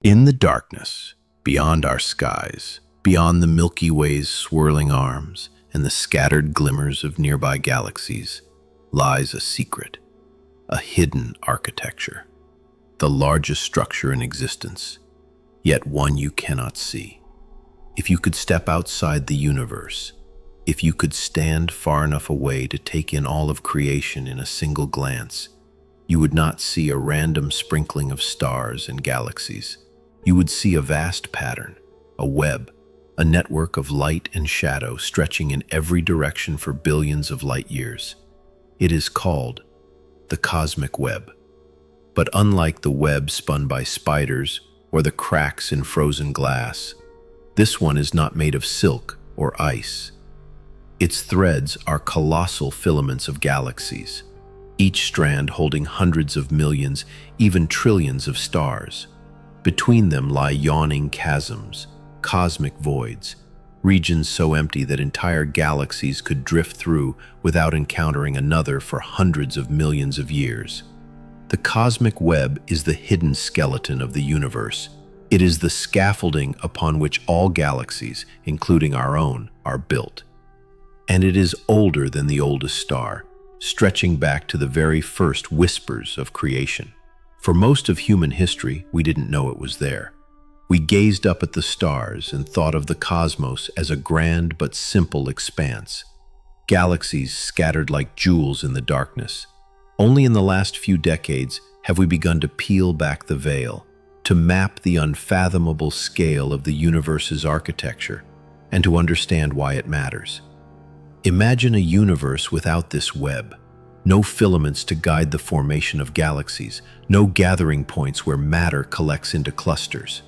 In the darkness, beyond our skies, beyond the Milky Way's swirling arms and the scattered glimmers of nearby galaxies, lies a secret, a hidden architecture, the largest structure in existence, yet one you cannot see. If you could step outside the universe, if you could stand far enough away to take in all of creation in a single glance, you would not see a random sprinkling of stars and galaxies. You would see a vast pattern, a web, a network of light and shadow stretching in every direction for billions of light years. It is called the cosmic web. But unlike the web spun by spiders or the cracks in frozen glass, this one is not made of silk or ice. Its threads are colossal filaments of galaxies, each strand holding hundreds of millions, even trillions of stars. Between them lie yawning chasms, cosmic voids, regions so empty that entire galaxies could drift through without encountering another for hundreds of millions of years. The cosmic web is the hidden skeleton of the universe. It is the scaffolding upon which all galaxies, including our own, are built. And it is older than the oldest star, stretching back to the very first whispers of creation. For most of human history, we didn't know it was there. We gazed up at the stars and thought of the cosmos as a grand but simple expanse, galaxies scattered like jewels in the darkness. Only in the last few decades have we begun to peel back the veil, to map the unfathomable scale of the universe's architecture, and to understand why it matters. Imagine a universe without this web. No filaments to guide the formation of galaxies, no gathering points where matter collects into clusters.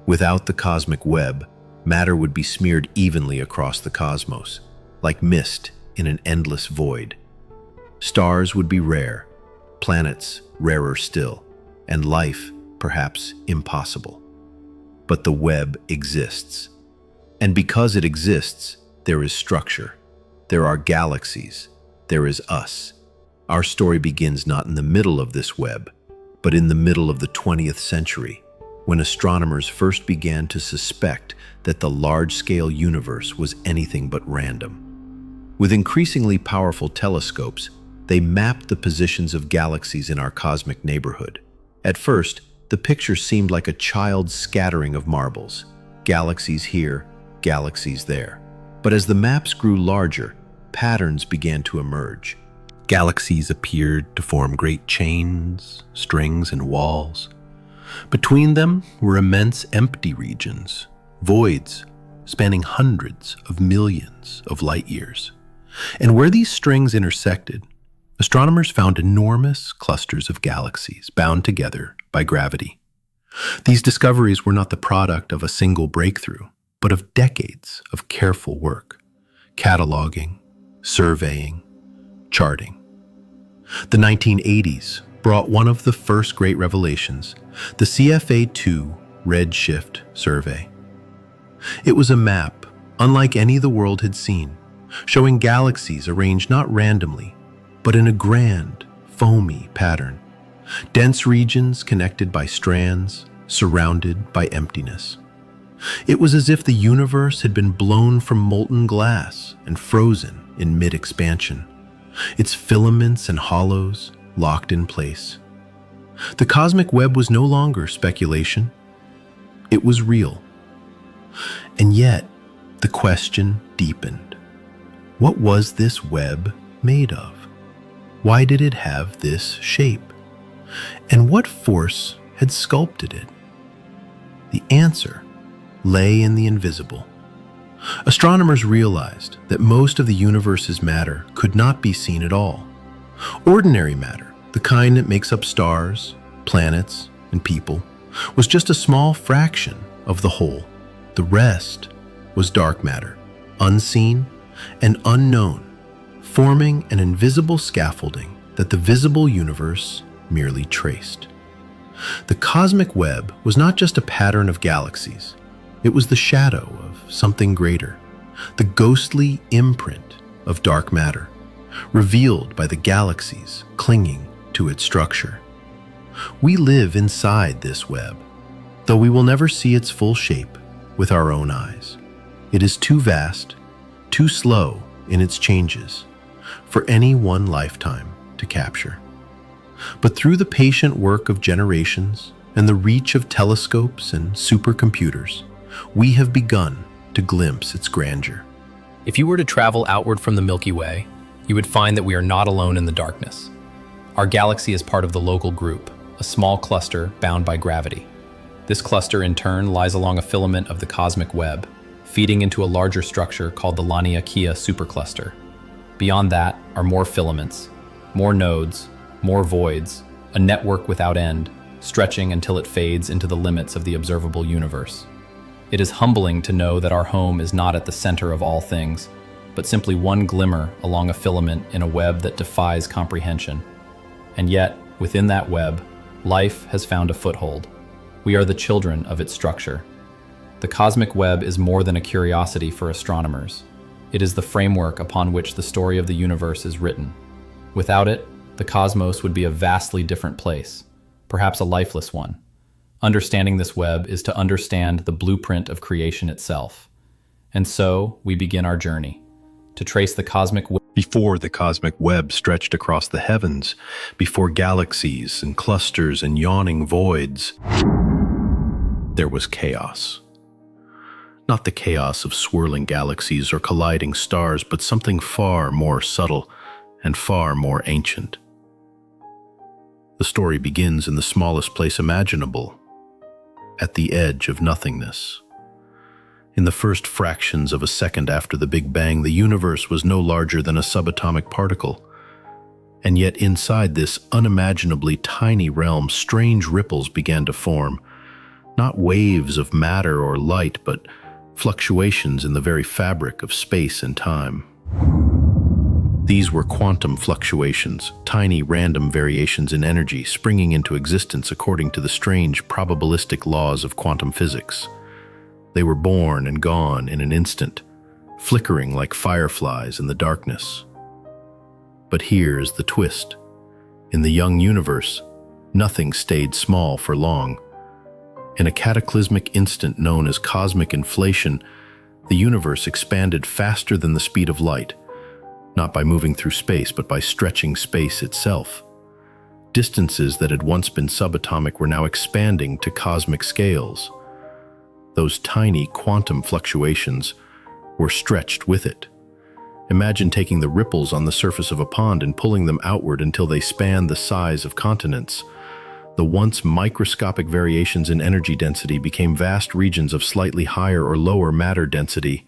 Without the cosmic web, matter would be smeared evenly across the cosmos, like mist in an endless void. Stars would be rare, planets rarer still, and life perhaps impossible. But the web exists. And because it exists, there is structure. There are galaxies. There is us. Our story begins not in the middle of this web, but in the middle of the 20th century, when astronomers first began to suspect that the large-scale universe was anything but random. With increasingly powerful telescopes, they mapped the positions of galaxies in our cosmic neighborhood. At first, the picture seemed like a child's scattering of marbles, galaxies here, galaxies there. But as the maps grew larger, patterns began to emerge. Galaxies appeared to form great chains, strings, and walls. Between them were immense empty regions, voids spanning hundreds of millions of light years. And where these strings intersected, astronomers found enormous clusters of galaxies bound together by gravity. These discoveries were not the product of a single breakthrough, but of decades of careful work, cataloging, surveying, charting. The 1980s brought one of the first great revelations, the CFA2 redshift survey. It was a map, unlike any the world had seen, showing galaxies arranged not randomly, but in a grand, foamy pattern. Dense regions connected by strands, surrounded by emptiness. It was as if the universe had been blown from molten glass and frozen in mid-expansion, its filaments and hollows locked in place. The cosmic web was no longer speculation. It was real. And yet, the question deepened. What was this web made of? Why did it have this shape? And what force had sculpted it? The answer lay in the invisible. Astronomers realized that most of the universe's matter could not be seen at all. Ordinary matter, the kind that makes up stars, planets, and people, was just a small fraction of the whole. The rest was dark matter, unseen and unknown, forming an invisible scaffolding that the visible universe merely traced. The cosmic web was not just a pattern of galaxies. It was the shadow of something greater, the ghostly imprint of dark matter, revealed by the galaxies clinging to its structure. We live inside this web, though we will never see its full shape with our own eyes. It is too vast, too slow in its changes for any one lifetime to capture. But through the patient work of generations and the reach of telescopes and supercomputers, we have begun to glimpse its grandeur. If you were to travel outward from the Milky Way, you would find that we are not alone in the darkness. Our galaxy is part of the local group, a small cluster bound by gravity. This cluster, in turn, lies along a filament of the cosmic web, feeding into a larger structure called the Laniakea supercluster. Beyond that are more filaments, more nodes, more voids, a network without end, stretching until it fades into the limits of the observable universe. It is humbling to know that our home is not at the center of all things, but simply one glimmer along a filament in a web that defies comprehension. And yet, within that web, life has found a foothold. We are the children of its structure. The cosmic web is more than a curiosity for astronomers. It is the framework upon which the story of the universe is written. Without it, the cosmos would be a vastly different place, perhaps a lifeless one. Understanding this web is to understand the blueprint of creation itself. And so, we begin our journey, to trace the cosmic web. Before the cosmic web stretched across the heavens, before galaxies and clusters and yawning voids, there was chaos. Not the chaos of swirling galaxies or colliding stars, but something far more subtle and far more ancient. The story begins in the smallest place imaginable, at the edge of nothingness. In the first fractions of a second after the Big Bang, the universe was no larger than a subatomic particle. And yet inside this unimaginably tiny realm, strange ripples began to form. Not waves of matter or light, but fluctuations in the very fabric of space and time. These were quantum fluctuations, tiny random variations in energy springing into existence according to the strange probabilistic laws of quantum physics. They were born and gone in an instant, flickering like fireflies in the darkness. But here is the twist. In the young universe, nothing stayed small for long. In a cataclysmic instant known as cosmic inflation, the universe expanded faster than the speed of light, not by moving through space, but by stretching space itself. Distances that had once been subatomic were now expanding to cosmic scales. Those tiny quantum fluctuations were stretched with it. Imagine taking the ripples on the surface of a pond and pulling them outward until they span the size of continents. The once microscopic variations in energy density became vast regions of slightly higher or lower matter density,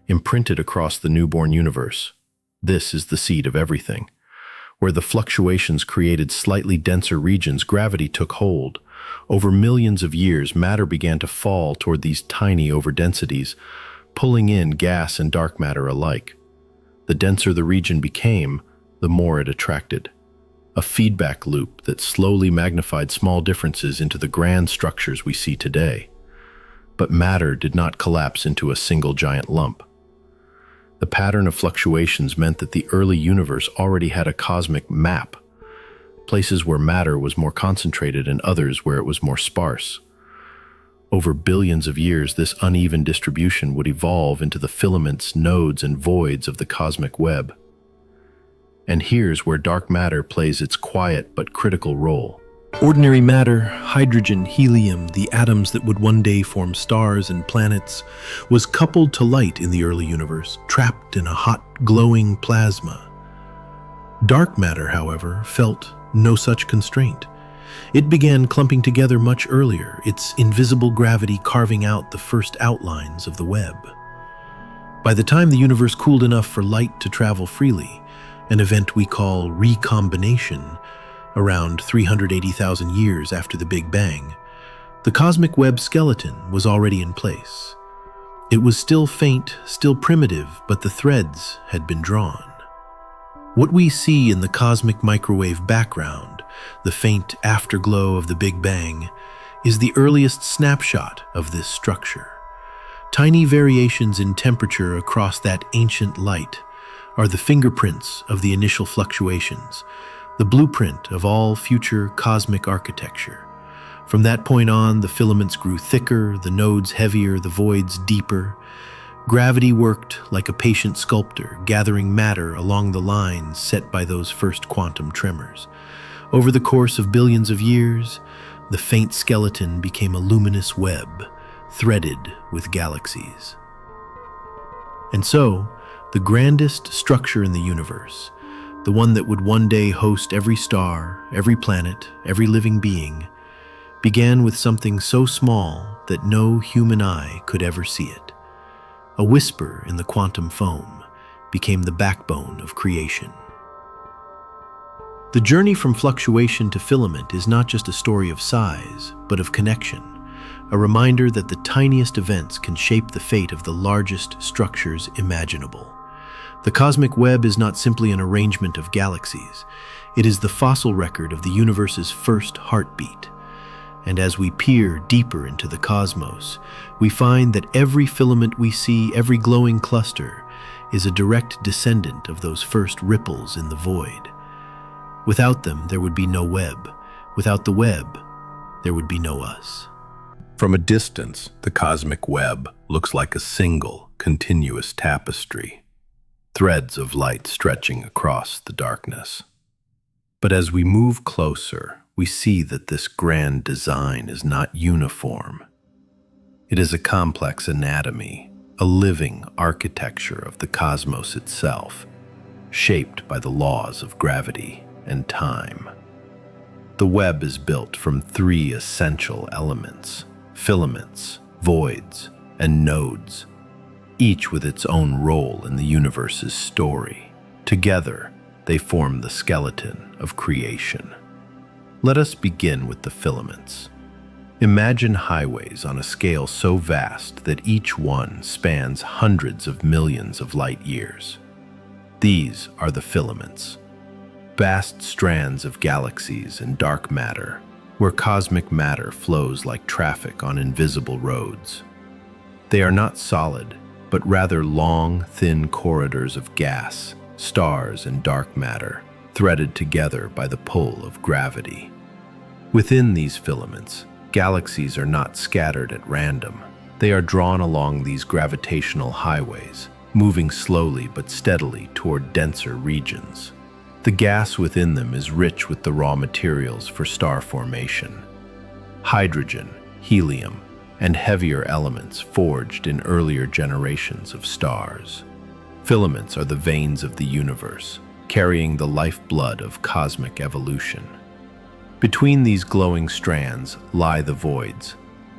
imprinted across the newborn universe. This is the seed of everything. Where the fluctuations created slightly denser regions, gravity took hold. Over millions of years, matter began to fall toward these tiny overdensities, pulling in gas and dark matter alike. The denser the region became, the more it attracted. A feedback loop that slowly magnified small differences into the grand structures we see today. But matter did not collapse into a single giant lump. The pattern of fluctuations meant that the early universe already had a cosmic map, places where matter was more concentrated and others where it was more sparse. Over billions of years, this uneven distribution would evolve into the filaments, nodes, and voids of the cosmic web. And here's where dark matter plays its quiet but critical role. Ordinary matter, hydrogen, helium, the atoms that would one day form stars and planets, was coupled to light in the early universe, trapped in a hot, glowing plasma. Dark matter, however, felt no such constraint. It began clumping together much earlier, its invisible gravity carving out the first outlines of the web. By the time the universe cooled enough for light to travel freely, an event we call recombination, around 380,000 years after the Big Bang, the cosmic web skeleton was already in place. It was still faint, still primitive, but the threads had been drawn. What we see in the cosmic microwave background, the faint afterglow of the Big Bang, is the earliest snapshot of this structure. Tiny variations in temperature across that ancient light are the fingerprints of the initial fluctuations, the blueprint of all future cosmic architecture. From that point on, the filaments grew thicker, the nodes heavier, the voids deeper. Gravity worked like a patient sculptor, gathering matter along the lines set by those first quantum tremors. Over the course of billions of years, the faint skeleton became a luminous web, threaded with galaxies. And so, the grandest structure in the universe, the one that would one day host every star, every planet, every living being, began with something so small that no human eye could ever see it. A whisper in the quantum foam became the backbone of creation. The journey from fluctuation to filament is not just a story of size, but of connection, a reminder that the tiniest events can shape the fate of the largest structures imaginable. The cosmic web is not simply an arrangement of galaxies. It is the fossil record of the universe's first heartbeat. And as we peer deeper into the cosmos, we find that every filament we see, every glowing cluster, is a direct descendant of those first ripples in the void. Without them, there would be no web. Without the web, there would be no us. From a distance, the cosmic web looks like a single, continuous tapestry, threads of light stretching across the darkness. But as we move closer, we see that this grand design is not uniform. It is a complex anatomy, a living architecture of the cosmos itself, shaped by the laws of gravity and time. The web is built from three essential elements: filaments, voids, and nodes, each with its own role in the universe's story. Together, they form the skeleton of creation. Let us begin with the filaments. Imagine highways on a scale so vast that each one spans hundreds of millions of light years. These are the filaments, vast strands of galaxies and dark matter, where cosmic matter flows like traffic on invisible roads. They are not solid, but rather long, thin corridors of gas, stars, and dark matter, threaded together by the pull of gravity. Within these filaments, galaxies are not scattered at random. They are drawn along these gravitational highways, moving slowly but steadily toward denser regions. The gas within them is rich with the raw materials for star formation: hydrogen, helium, and heavier elements forged in earlier generations of stars. Filaments are the veins of the universe, carrying the lifeblood of cosmic evolution. Between these glowing strands lie the voids.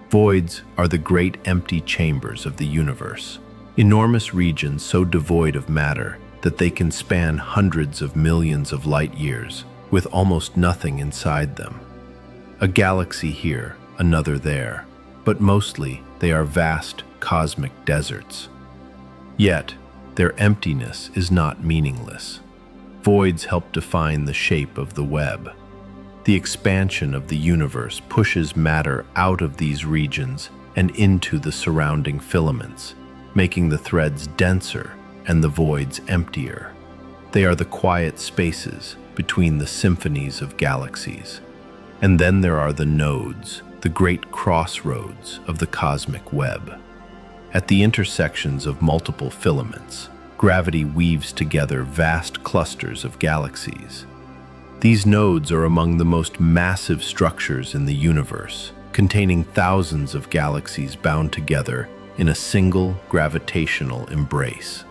Voids are the great empty chambers of the universe, enormous regions so devoid of matter that they can span hundreds of millions of light years with almost nothing inside them. A galaxy here, another there, but mostly they are vast cosmic deserts. Yet, their emptiness is not meaningless. Voids help define the shape of the web. The expansion of the universe pushes matter out of these regions and into the surrounding filaments, making the threads denser and the voids emptier. They are the quiet spaces between the symphonies of galaxies. And then there are the nodes, the great crossroads of the cosmic web. At the intersections of multiple filaments, gravity weaves together vast clusters of galaxies. These nodes are among the most massive structures in the universe, containing thousands of galaxies bound together in a single gravitational embrace.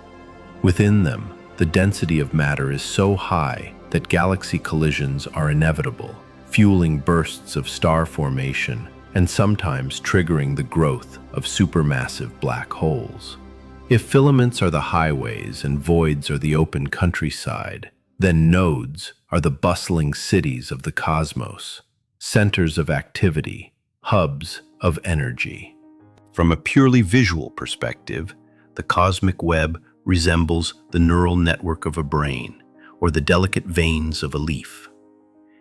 Within them, the density of matter is so high that galaxy collisions are inevitable, fueling bursts of star formation and sometimes triggering the growth of supermassive black holes. If filaments are the highways and voids are the open countryside, then nodes are the bustling cities of the cosmos, centers of activity, hubs of energy. From a purely visual perspective, the cosmic web resembles the neural network of a brain or the delicate veins of a leaf.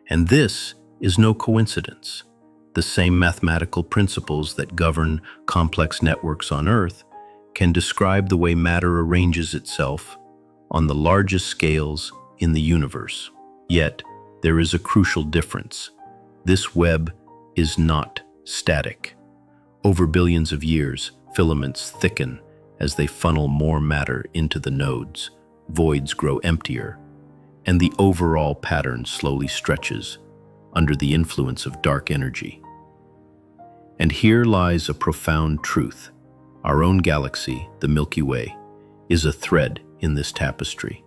And this is no coincidence. The same mathematical principles that govern complex networks on Earth can describe the way matter arranges itself on the largest scales in the universe. Yet, there is a crucial difference. This web is not static. Over billions of years, filaments thicken as they funnel more matter into the nodes, voids grow emptier, and the overall pattern slowly stretches under the influence of dark energy. And here lies a profound truth. Our own galaxy, the Milky Way, is a thread in this tapestry.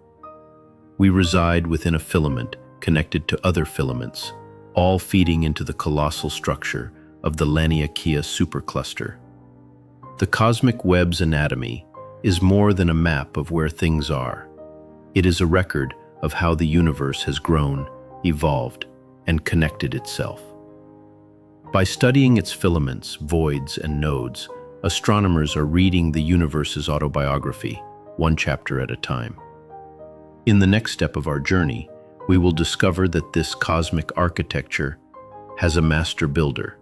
We reside within a filament connected to other filaments, all feeding into the colossal structure of the Laniakea supercluster. The cosmic web's anatomy is more than a map of where things are. It is a record of how the universe has grown, evolved, and connected itself. By studying its filaments, voids, and nodes, astronomers are reading the universe's autobiography, one chapter at a time. In the next step of our journey, we will discover that this cosmic architecture has a master builder,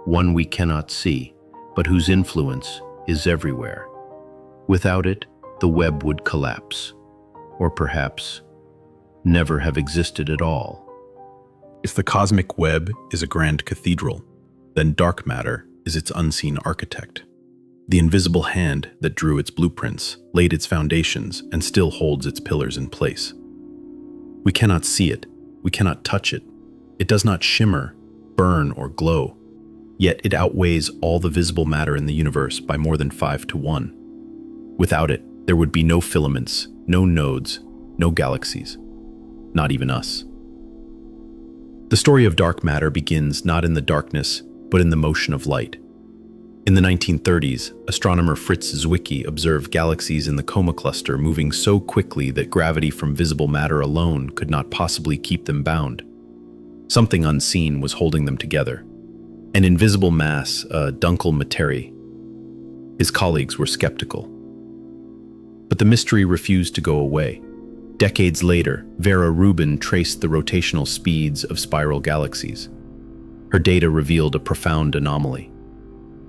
one we cannot see, but whose influence is everywhere. Without it, the web would collapse, or perhaps never have existed at all. If the cosmic web is a grand cathedral, then dark matter is its unseen architect. The invisible hand that drew its blueprints, laid its foundations, and still holds its pillars in place. We cannot see it, we cannot touch it. It does not shimmer, burn, or glow, yet it outweighs all the visible matter in the universe by more than 5 to 1. Without it, there would be no filaments, no nodes, no galaxies, not even us. The story of dark matter begins not in the darkness, but in the motion of light. In the 1930s, astronomer Fritz Zwicky observed galaxies in the Coma cluster moving so quickly that gravity from visible matter alone could not possibly keep them bound. Something unseen was holding them together. An invisible mass, a Dunkel materie. His colleagues were skeptical. But the mystery refused to go away. Decades later, Vera Rubin traced the rotational speeds of spiral galaxies. Her data revealed a profound anomaly.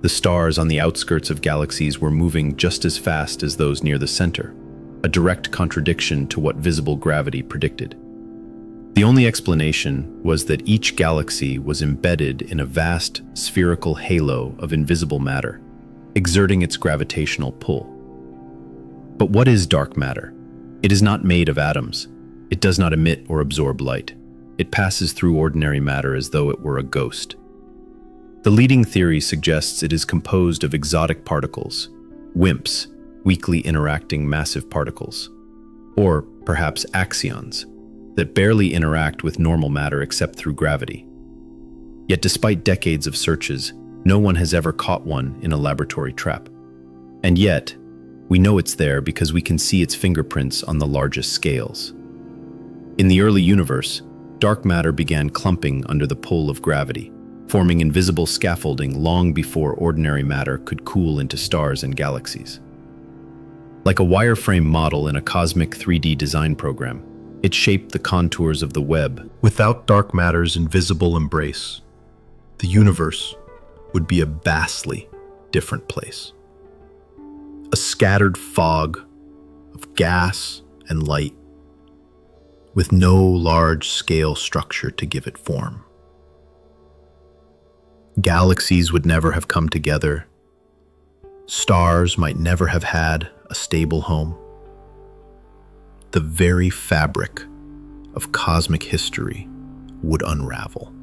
The stars on the outskirts of galaxies were moving just as fast as those near the center, a direct contradiction to what visible gravity predicted. The only explanation was that each galaxy was embedded in a vast spherical halo of invisible matter, exerting its gravitational pull. But what is dark matter? It is not made of atoms. It does not emit or absorb light. It passes through ordinary matter as though it were a ghost. The leading theory suggests it is composed of exotic particles, WIMPs, weakly interacting massive particles, or perhaps axions, that barely interact with normal matter except through gravity. Yet despite decades of searches, no one has ever caught one in a laboratory trap. And yet, we know it's there because we can see its fingerprints on the largest scales. In the early universe, dark matter began clumping under the pull of gravity, forming invisible scaffolding long before ordinary matter could cool into stars and galaxies. Like a wireframe model in a cosmic 3D design program, it shaped the contours of the web. Without dark matter's invisible embrace, the universe would be a vastly different place. A scattered fog of gas and light, with no large-scale structure to give it form. Galaxies would never have come together. Stars might never have had a stable home. The very fabric of cosmic history would unravel.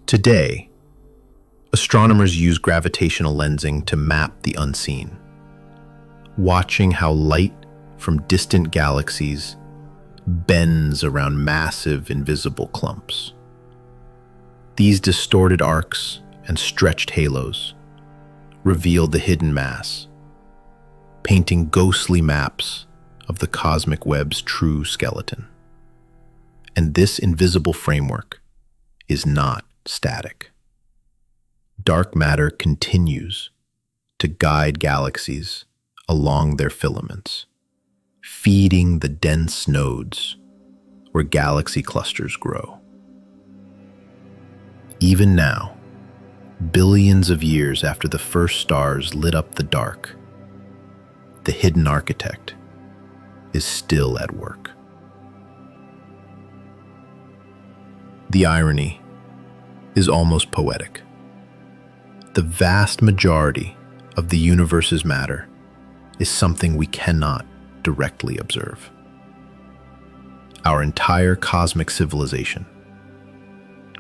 Today, astronomers use gravitational lensing to map the unseen, watching how light from distant galaxies bends around massive invisible clumps. These distorted arcs and stretched halos reveal the hidden mass, painting ghostly maps of the cosmic web's true skeleton. And this invisible framework is not static. Dark matter continues to guide galaxies along their filaments, feeding the dense nodes where galaxy clusters grow. Even now, billions of years after the first stars lit up the dark, the hidden architect is still at work. The irony is almost poetic. The vast majority of the universe's matter is something we cannot directly observe. Our entire cosmic civilization,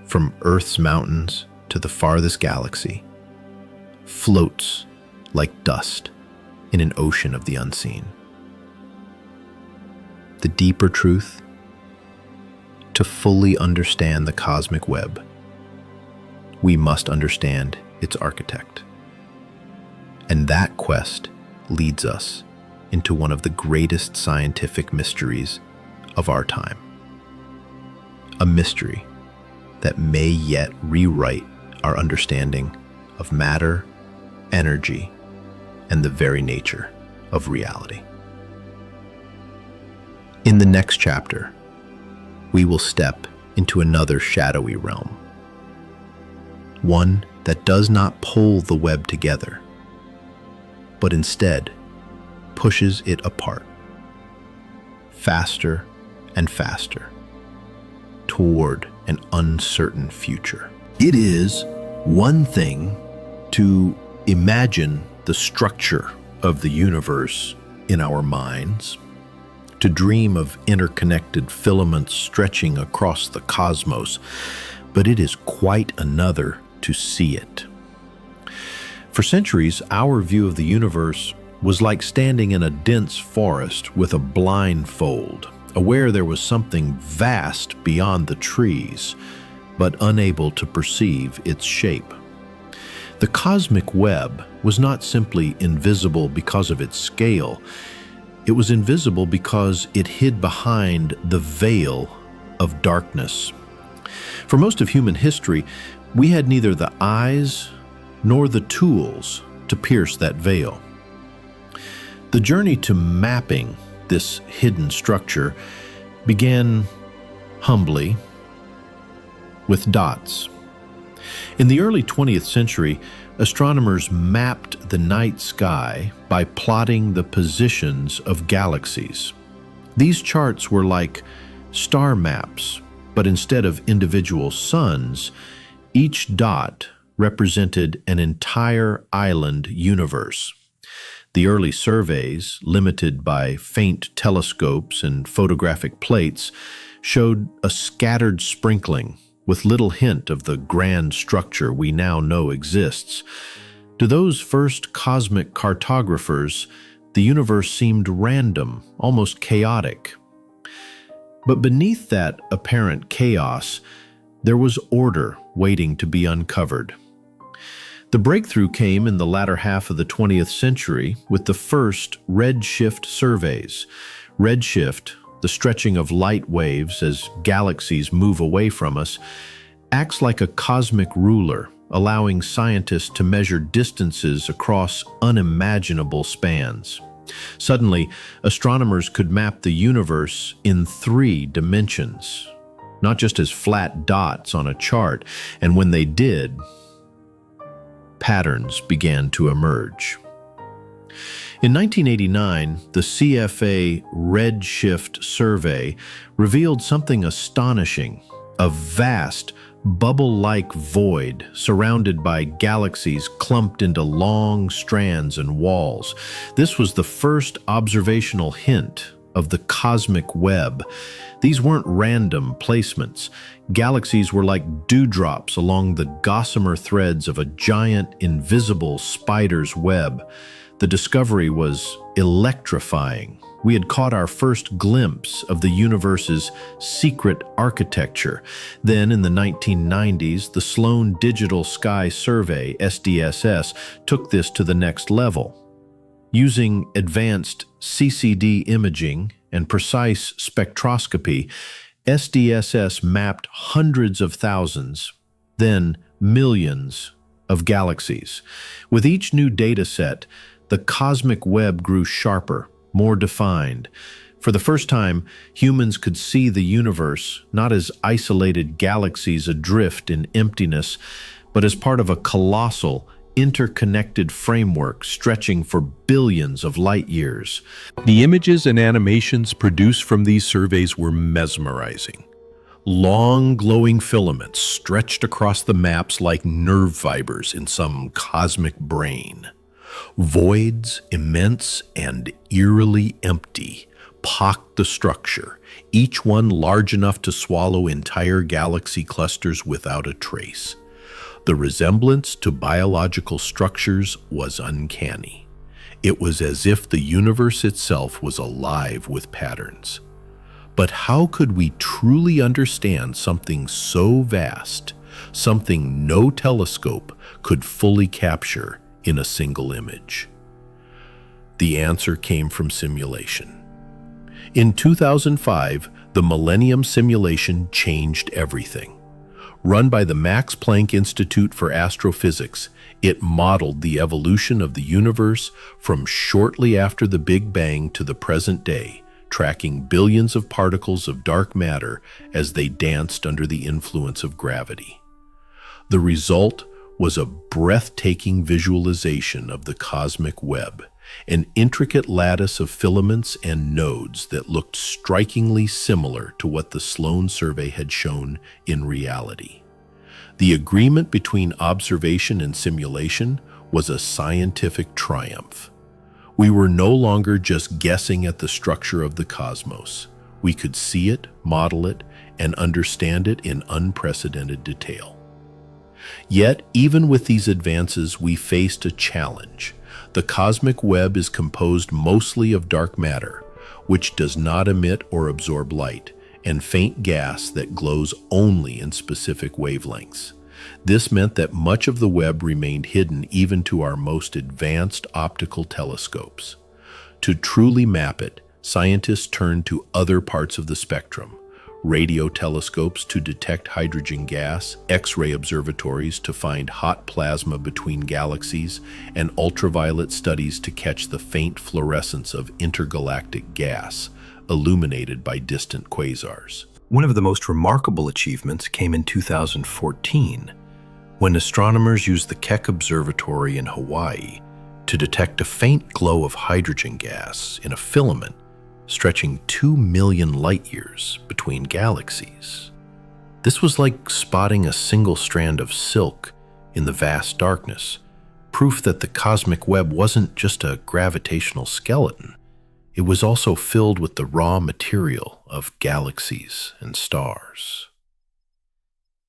from Earth's mountains to the farthest galaxy, floats like dust in an ocean of the unseen. The deeper truth: to fully understand the cosmic web, we must understand its architect. And that quest leads us into one of the greatest scientific mysteries of our time. A mystery that may yet rewrite our understanding of matter, energy, and the very nature of reality. In the next chapter, we will step into another shadowy realm, one that does not pull the web together, but instead pushes it apart, faster and faster, toward an uncertain future. It is one thing to imagine the structure of the universe in our minds, to dream of interconnected filaments stretching across the cosmos, but it is quite another to see it. For centuries, our view of the universe was like standing in a dense forest with a blindfold, aware there was something vast beyond the trees, but unable to perceive its shape. The cosmic web was not simply invisible because of its scale. It was invisible because it hid behind the veil of darkness. For most of human history, we had neither the eyes nor the tools to pierce that veil. The journey to mapping this hidden structure began humbly with dots. In the early 20th century, astronomers mapped the night sky by plotting the positions of galaxies. These charts were like star maps, but instead of individual suns, each dot represented an entire island universe. The early surveys, limited by faint telescopes and photographic plates, showed a scattered sprinkling with little hint of the grand structure we now know exists. To those first cosmic cartographers, the universe seemed random, almost chaotic. But beneath that apparent chaos, there was order waiting to be uncovered. The breakthrough came in the latter half of the 20th century with the first redshift surveys. Redshift, the stretching of light waves as galaxies move away from us, acts like a cosmic ruler, allowing scientists to measure distances across unimaginable spans. Suddenly, astronomers could map the universe in 3 dimensions, not just as flat dots on a chart, and when they did, patterns began to emerge. In 1989, the CFA Redshift survey revealed something astonishing: a vast, bubble-like void surrounded by galaxies clumped into long strands and walls. This was the first observational hint of the cosmic web. These weren't random placements. Galaxies were like dewdrops along the gossamer threads of a giant, invisible spider's web. The discovery was electrifying. We had caught our first glimpse of the universe's secret architecture. Then, in the 1990s, the Sloan Digital Sky Survey, SDSS, took this to the next level. Using advanced CCD imaging and precise spectroscopy, SDSS mapped hundreds of thousands, then millions of galaxies. With each new data set, the cosmic web grew sharper, more defined. For the first time, humans could see the universe not as isolated galaxies adrift in emptiness, but as part of a colossal, interconnected framework stretching for billions of light years. The images and animations produced from these surveys were mesmerizing. Long glowing filaments stretched across the maps like nerve fibers in some cosmic brain. Voids, immense and eerily empty, pocked the structure, each one large enough to swallow entire galaxy clusters without a trace. The resemblance to biological structures was uncanny. It was as if the universe itself was alive with patterns. But how could we truly understand something so vast, something no telescope could fully capture in a single image? The answer came from simulation. In 2005, the Millennium Simulation changed everything. Run by the Max Planck Institute for Astrophysics, it modeled the evolution of the universe from shortly after the Big Bang to the present day, tracking billions of particles of dark matter as they danced under the influence of gravity. The result was a breathtaking visualization of the cosmic web, an intricate lattice of filaments and nodes that looked strikingly similar to what the Sloan survey had shown in reality. The agreement between observation and simulation was a scientific triumph. We were no longer just guessing at the structure of the cosmos. We could see it, model it, and understand it in unprecedented detail. Yet, even with these advances, we faced a challenge. The cosmic web is composed mostly of dark matter, which does not emit or absorb light, and faint gas that glows only in specific wavelengths. This meant that much of the web remained hidden even to our most advanced optical telescopes. To truly map it, scientists turned to other parts of the spectrum: radio telescopes to detect hydrogen gas, X-ray observatories to find hot plasma between galaxies, and ultraviolet studies to catch the faint fluorescence of intergalactic gas, illuminated by distant quasars. One of the most remarkable achievements came in 2014, when astronomers used the Keck Observatory in Hawaii to detect a faint glow of hydrogen gas in a filament stretching 2 million light-years between galaxies. This was like spotting a single strand of silk in the vast darkness, proof that the cosmic web wasn't just a gravitational skeleton. It was also filled with the raw material of galaxies and stars.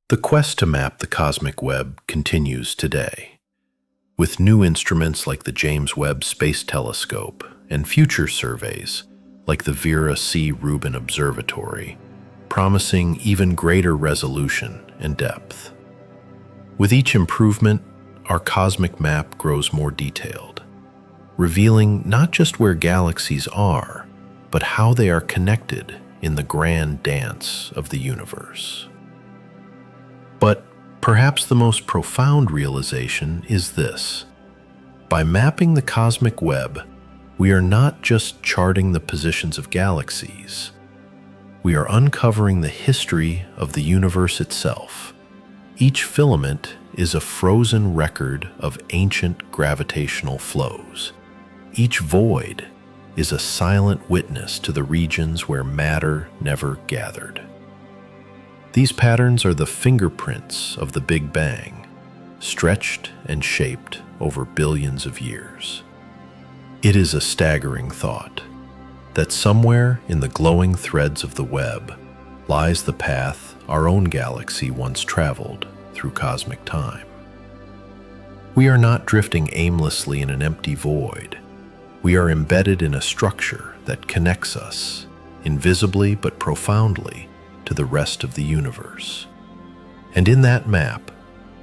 The quest to map the cosmic web continues today, with new instruments like the James Webb Space Telescope and future surveys like the Vera C. Rubin Observatory, promising even greater resolution and depth. With each improvement, our cosmic map grows more detailed, revealing not just where galaxies are, but how they are connected in the grand dance of the universe. But perhaps the most profound realization is this: by mapping the cosmic web, we are not just charting the positions of galaxies. We are uncovering the history of the universe itself. Each filament is a frozen record of ancient gravitational flows. Each void is a silent witness to the regions where matter never gathered. These patterns are the fingerprints of the Big Bang, stretched and shaped over billions of years. It is a staggering thought that somewhere in the glowing threads of the web lies the path our own galaxy once traveled through cosmic time. We are not drifting aimlessly in an empty void. We are embedded in a structure that connects us, invisibly but profoundly, to the rest of the universe. And in that map,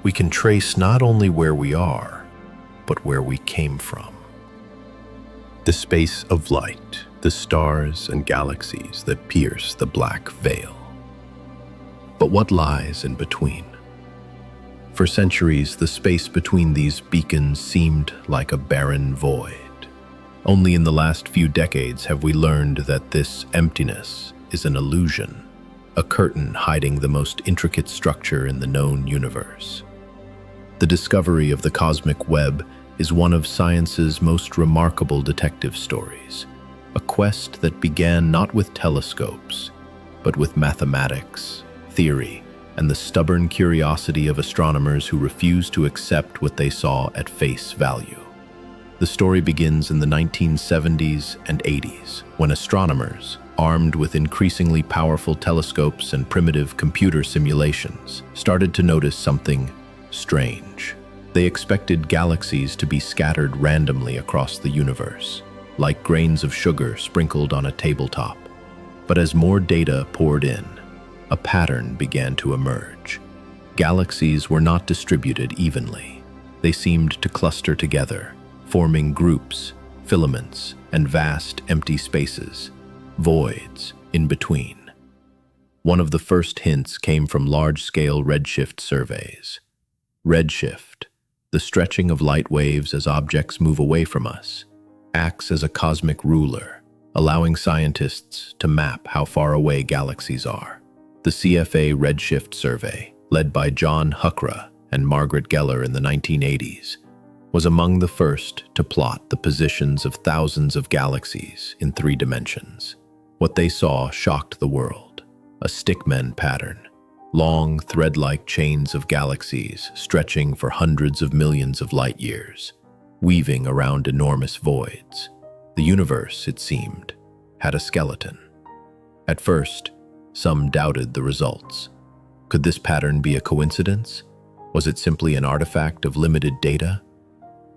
we can trace not only where we are, but where we came from. The space of light, the stars and galaxies that pierce the black veil. But what lies in between? For centuries, the space between these beacons seemed like a barren void. Only in the last few decades have we learned that this emptiness is an illusion, a curtain hiding the most intricate structure in the known universe. The discovery of the cosmic web is one of science's most remarkable detective stories, a quest that began not with telescopes, but with mathematics, theory, and the stubborn curiosity of astronomers who refused to accept what they saw at face value. The story begins in the 1970s and 80s, when astronomers, armed with increasingly powerful telescopes and primitive computer simulations, started to notice something strange. They expected galaxies to be scattered randomly across the universe, like grains of sugar sprinkled on a tabletop. But as more data poured in, a pattern began to emerge. Galaxies were not distributed evenly. They seemed to cluster together, forming groups, filaments, and vast empty spaces, voids in between. One of the first hints came from large-scale redshift surveys. Redshift, the stretching of light waves as objects move away from us, acts as a cosmic ruler, allowing scientists to map how far away galaxies are. The CFA Redshift Survey, led by John Huckra and Margaret Geller in the 1980s, was among the first to plot the positions of thousands of galaxies in 3 dimensions. What they saw shocked the world: a stickmen pattern, long thread-like chains of galaxies stretching for hundreds of millions of light years, weaving around enormous voids. The universe, it seemed, had a skeleton. At first, some doubted the results. Could this pattern be a coincidence? Was it simply an artifact of limited data?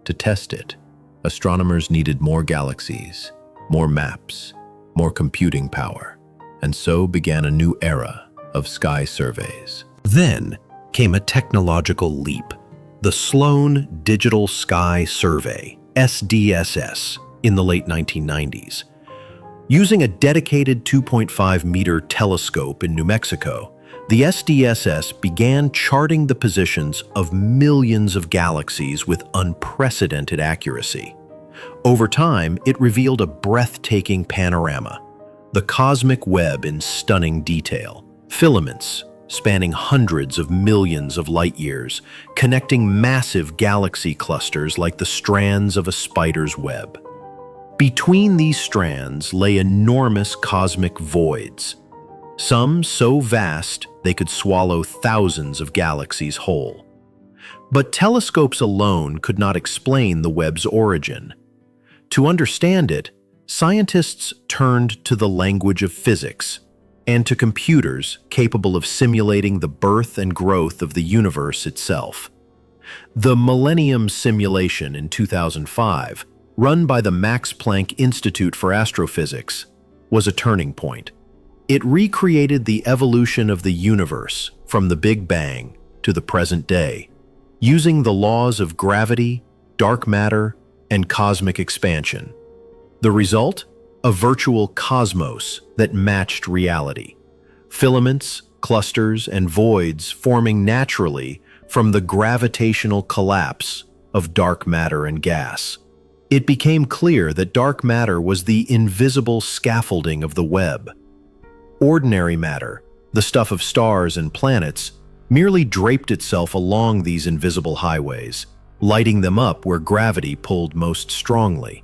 To test it, astronomers needed more galaxies, more maps, more computing power, and so began a new era of sky surveys. Then came a technological leap: the Sloan Digital Sky Survey, SDSS, in the late 1990s. Using a dedicated 2.5-meter telescope in New Mexico, the SDSS began charting the positions of millions of galaxies with unprecedented accuracy. Over time, it revealed a breathtaking panorama: the cosmic web in stunning detail, filaments spanning hundreds of millions of light years, connecting massive galaxy clusters like the strands of a spider's web. Between these strands lay enormous cosmic voids, some so vast they could swallow thousands of galaxies whole. But telescopes alone could not explain the web's origin. To understand it, scientists turned to the language of physics and to computers capable of simulating the birth and growth of the universe itself. The Millennium Simulation in 2005, run by the Max Planck Institute for Astrophysics, was a turning point. It recreated the evolution of the universe from the Big Bang to the present day, using the laws of gravity, dark matter, and cosmic expansion. The result? A virtual cosmos that matched reality. Filaments, clusters, and voids forming naturally from the gravitational collapse of dark matter and gas. It became clear that dark matter was the invisible scaffolding of the web. Ordinary matter, the stuff of stars and planets, merely draped itself along these invisible highways, lighting them up where gravity pulled most strongly.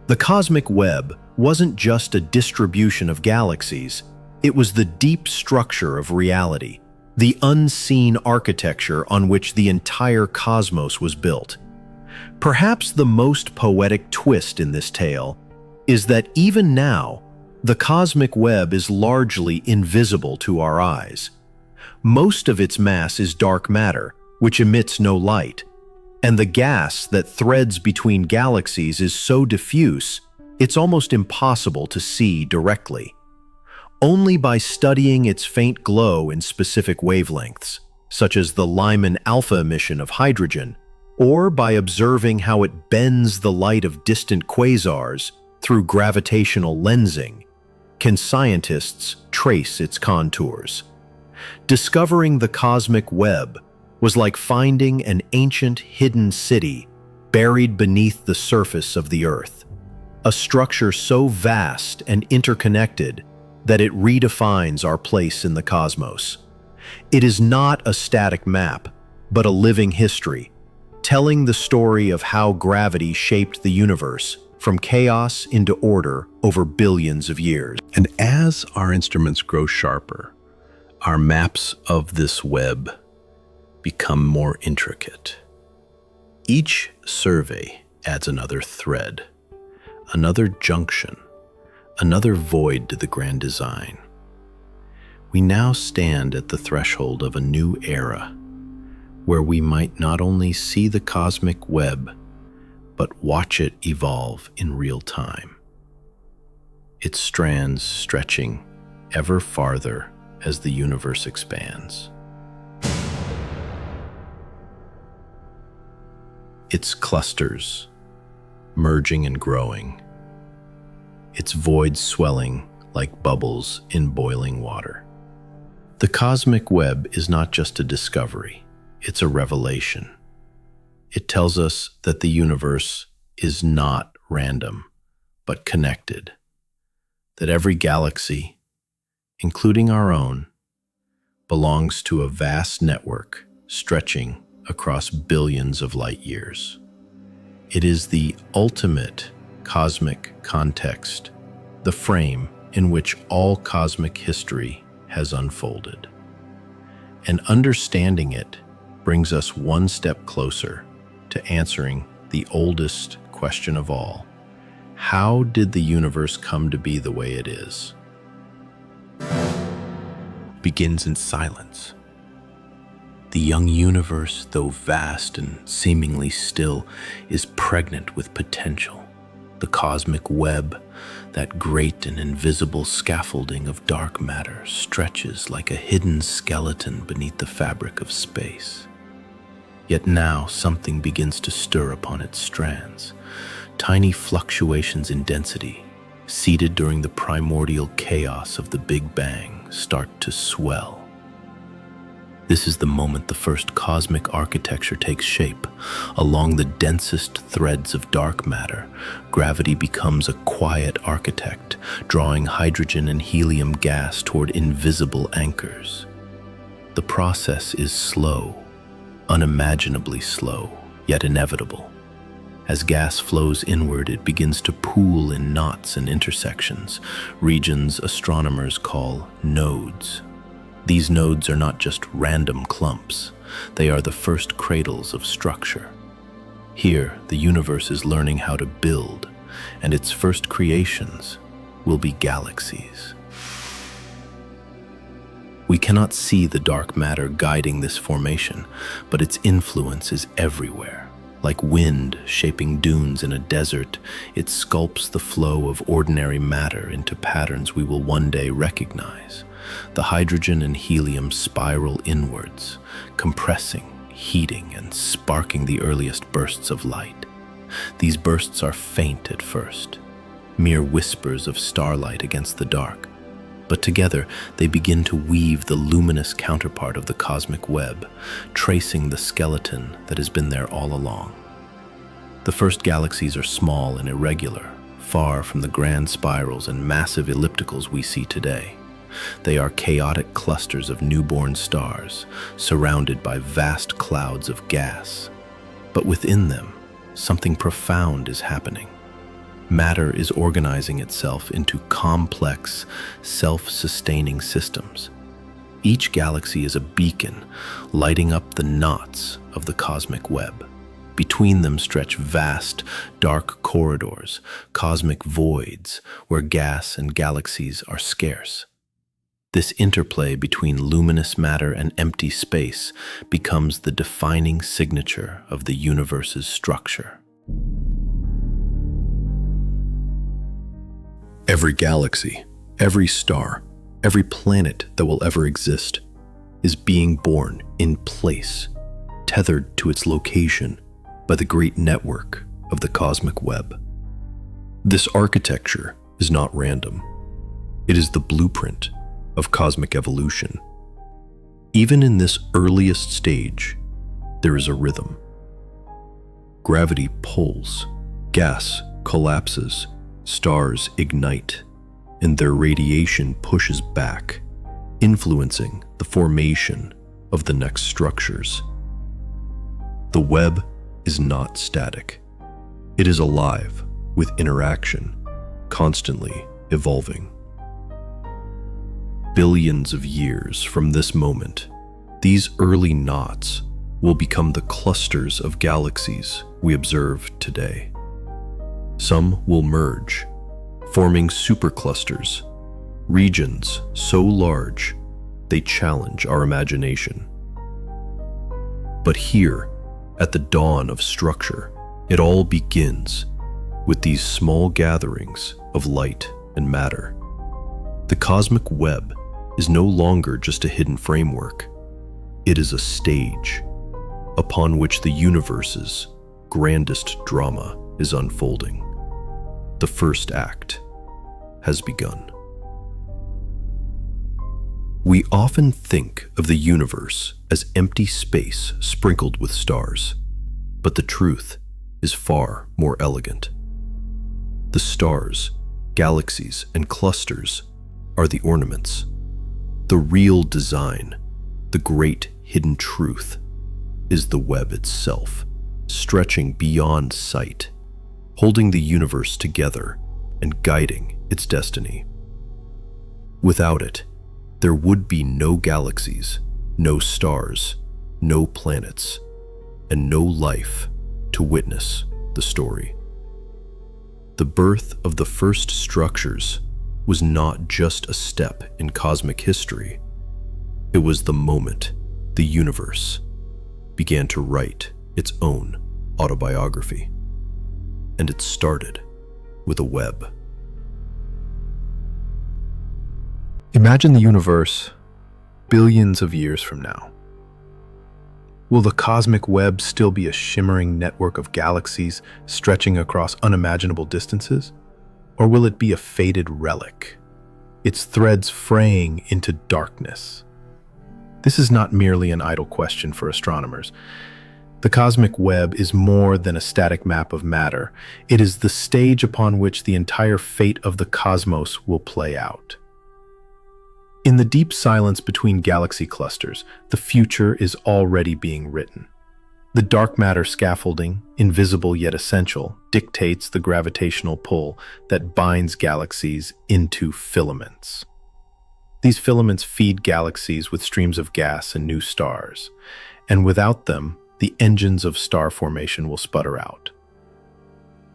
The cosmic web wasn't just a distribution of galaxies, it was the deep structure of reality, the unseen architecture on which the entire cosmos was built. Perhaps the most poetic twist in this tale is that even now, the cosmic web is largely invisible to our eyes. Most of its mass is dark matter, which emits no light, and the gas that threads between galaxies is so diffuse, it's almost impossible to see directly. Only by studying its faint glow in specific wavelengths, such as the Lyman alpha emission of hydrogen, or by observing how it bends the light of distant quasars through gravitational lensing, can scientists trace its contours. Discovering the cosmic web was like finding an ancient hidden city buried beneath the surface of the Earth, a structure so vast and interconnected that it redefines our place in the cosmos. It is not a static map, but a living history, telling the story of how gravity shaped the universe from chaos into order over billions of years. And as our instruments grow sharper, Our maps of this web become more intricate. Each survey adds another thread, another junction, another void to the grand design. We now stand at the threshold of a new era, where we might not only see the cosmic web, but watch it evolve in real time. Its strands stretching ever farther as the universe expands. Its clusters merging and growing, its voids swelling like bubbles in boiling water. The cosmic web is not just a discovery, it's a revelation. It tells us that the universe is not random, but connected. That every galaxy, including our own, belongs to a vast network stretching across billions of light years. It is the ultimate cosmic context, the frame in which all cosmic history has unfolded. And understanding it brings us one step closer to answering the oldest question of all. How did the universe come to be the way it is? Begins in silence. The young universe, though vast and seemingly still, is pregnant with potential. The cosmic web, that great and invisible scaffolding of dark matter, stretches like a hidden skeleton beneath the fabric of space. Yet now something begins to stir upon its strands. Tiny fluctuations in density, seeded during the primordial chaos of the Big Bang, start to swell. This is the moment the first cosmic architecture takes shape. Along the densest threads of dark matter, gravity becomes a quiet architect, drawing hydrogen and helium gas toward invisible anchors. The process is slow, unimaginably slow, yet inevitable. As gas flows inward, it begins to pool in knots and intersections, regions astronomers call nodes. These nodes are not just random clumps, they are the first cradles of structure. Here, the universe is learning how to build, and its first creations will be galaxies. We cannot see the dark matter guiding this formation, but its influence is everywhere. Like wind shaping dunes in a desert, it sculpts the flow of ordinary matter into patterns we will one day recognize. The hydrogen and helium spiral inwards, compressing, heating, and sparking the earliest bursts of light. These bursts are faint at first, mere whispers of starlight against the dark. But together they begin to weave the luminous counterpart of the cosmic web, tracing the skeleton that has been there all along. The first galaxies are small and irregular, far from the grand spirals and massive ellipticals we see today. They are chaotic clusters of newborn stars, surrounded by vast clouds of gas. But within them, something profound is happening. Matter is organizing itself into complex, self-sustaining systems. Each galaxy is a beacon, lighting up the knots of the cosmic web. Between them stretch vast, dark corridors, cosmic voids, where gas and galaxies are scarce. This interplay between luminous matter and empty space becomes the defining signature of the universe's structure. Every galaxy, every star, every planet that will ever exist is being born in place, tethered to its location by the great network of the cosmic web. This architecture is not random. It is the blueprint of cosmic evolution. Even in this earliest stage, there is a rhythm. Gravity pulls, gas collapses, stars ignite, and their radiation pushes back, influencing the formation of the next structures. The web is not static. It is alive with interaction, constantly evolving. billions of years from this moment, these early knots will become the clusters of galaxies we observe today. Some will merge, forming superclusters, regions so large they challenge our imagination. But here, at the dawn of structure, it all begins with these small gatherings of light and matter. The cosmic web is no longer just a hidden framework. It is a stage upon which the universe's grandest drama is unfolding. The first act has begun. We often think of the universe as empty space sprinkled with stars, but the truth is far more elegant. The stars, galaxies, and clusters are the ornaments. The real design, the great hidden truth, is the web itself, stretching beyond sight, holding the universe together and guiding its destiny. Without it, there would be no galaxies, no stars, no planets, and no life to witness the story. The birth of the first structures was not just a step in cosmic history. It was the moment the universe began to write its own autobiography. And it started with a web. Imagine the universe billions of years from now. Will the cosmic web still be a shimmering network of galaxies stretching across unimaginable distances? Or will it be a faded relic, its threads fraying into darkness? This is not merely an idle question for astronomers. The cosmic web is more than a static map of matter. It is the stage upon which the entire fate of the cosmos will play out. In the deep silence between galaxy clusters, the future is already being written. The dark matter scaffolding, invisible yet essential, dictates the gravitational pull that binds galaxies into filaments. These filaments feed galaxies with streams of gas and new stars, and without them, the engines of star formation will sputter out.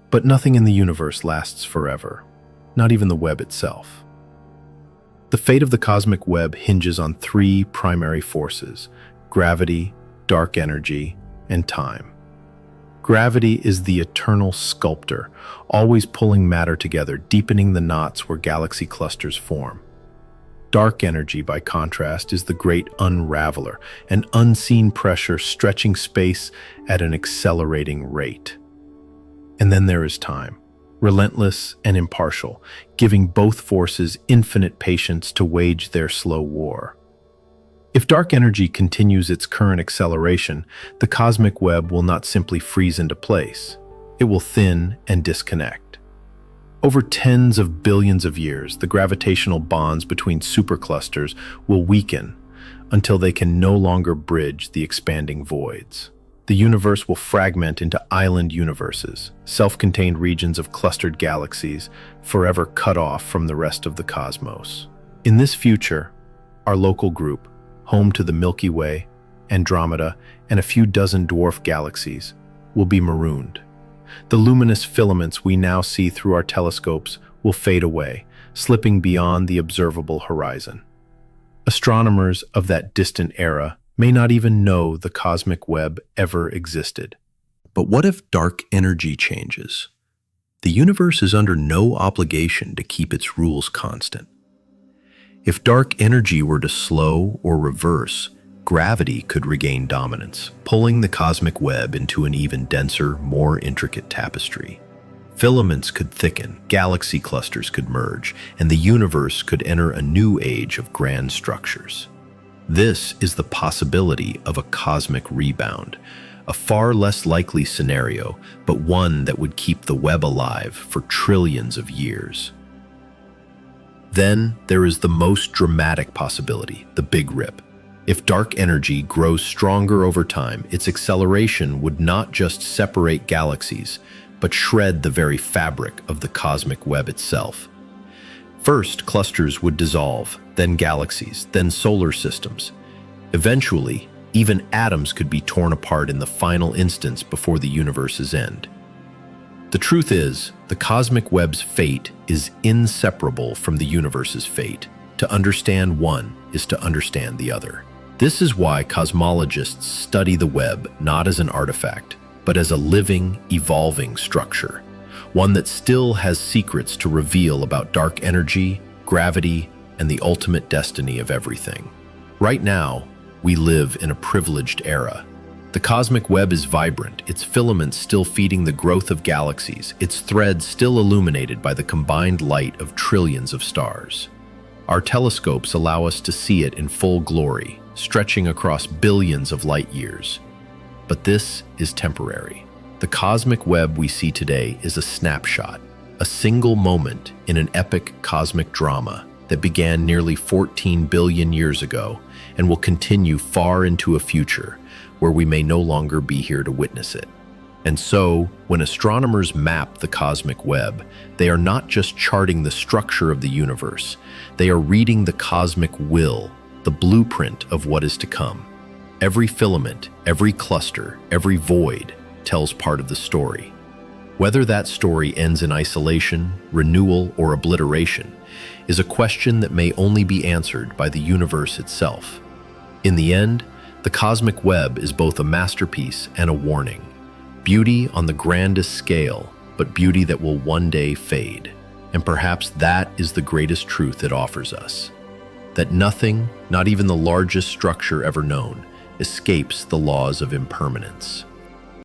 But nothing in the universe lasts forever, not even the web itself. The fate of the cosmic web hinges on three primary forces: gravity, dark energy, and time. Gravity is the eternal sculptor, always pulling matter together, deepening the knots where galaxy clusters form. Dark energy, by contrast, is the great unraveler, an unseen pressure stretching space at an accelerating rate. And then there is time, relentless and impartial, giving both forces infinite patience to wage their slow war. If dark energy continues its current acceleration, the cosmic web will not simply freeze into place. It will thin and disconnect. Over tens of billions of years, the gravitational bonds between superclusters will weaken until they can no longer bridge the expanding voids. The universe will fragment into island universes, self-contained regions of clustered galaxies, forever cut off from the rest of the cosmos. In this future, our local group, home to the Milky Way, Andromeda, and a few dozen dwarf galaxies, will be marooned. The luminous filaments we now see through our telescopes will fade away, slipping beyond the observable horizon. Astronomers of that distant era may not even know the cosmic web ever existed. But what if dark energy changes? The universe is under no obligation to keep its rules constant. If dark energy were to slow or reverse, gravity could regain dominance, pulling the cosmic web into an even denser, more intricate tapestry. Filaments could thicken, galaxy clusters could merge, and the universe could enter a new age of grand structures. This is the possibility of a cosmic rebound, a far less likely scenario, but one that would keep the web alive for trillions of years. Then there is the most dramatic possibility, the Big Rip. If dark energy grows stronger over time, its acceleration would not just separate galaxies, but shred the very fabric of the cosmic web itself. First, clusters would dissolve, then galaxies, then solar systems. Eventually, even atoms could be torn apart in the final instance before the universe's end. The truth is, the cosmic web's fate is inseparable from the universe's fate. To understand one is to understand the other. This is why cosmologists study the web not as an artifact, but as a living, evolving structure, one that still has secrets to reveal about dark energy, gravity, and the ultimate destiny of everything. Right now, we live in a privileged era. The cosmic web is vibrant, its filaments still feeding the growth of galaxies, its threads still illuminated by the combined light of trillions of stars. Our telescopes allow us to see it in full glory, stretching across billions of light years. But this is temporary. The cosmic web we see today is a snapshot, a single moment in an epic cosmic drama that began nearly 14 billion years ago and will continue far into a future where we may no longer be here to witness it. And so, when astronomers map the cosmic web, they are not just charting the structure of the universe, they are reading the cosmic will, the blueprint of what is to come. Every filament, every cluster, every void tells part of the story. Whether that story ends in isolation, renewal, or obliteration is a question that may only be answered by the universe itself. In the end, the cosmic web is both a masterpiece and a warning. Beauty on the grandest scale, but beauty that will one day fade. And perhaps that is the greatest truth it offers us. That nothing, not even the largest structure ever known, escapes the laws of impermanence.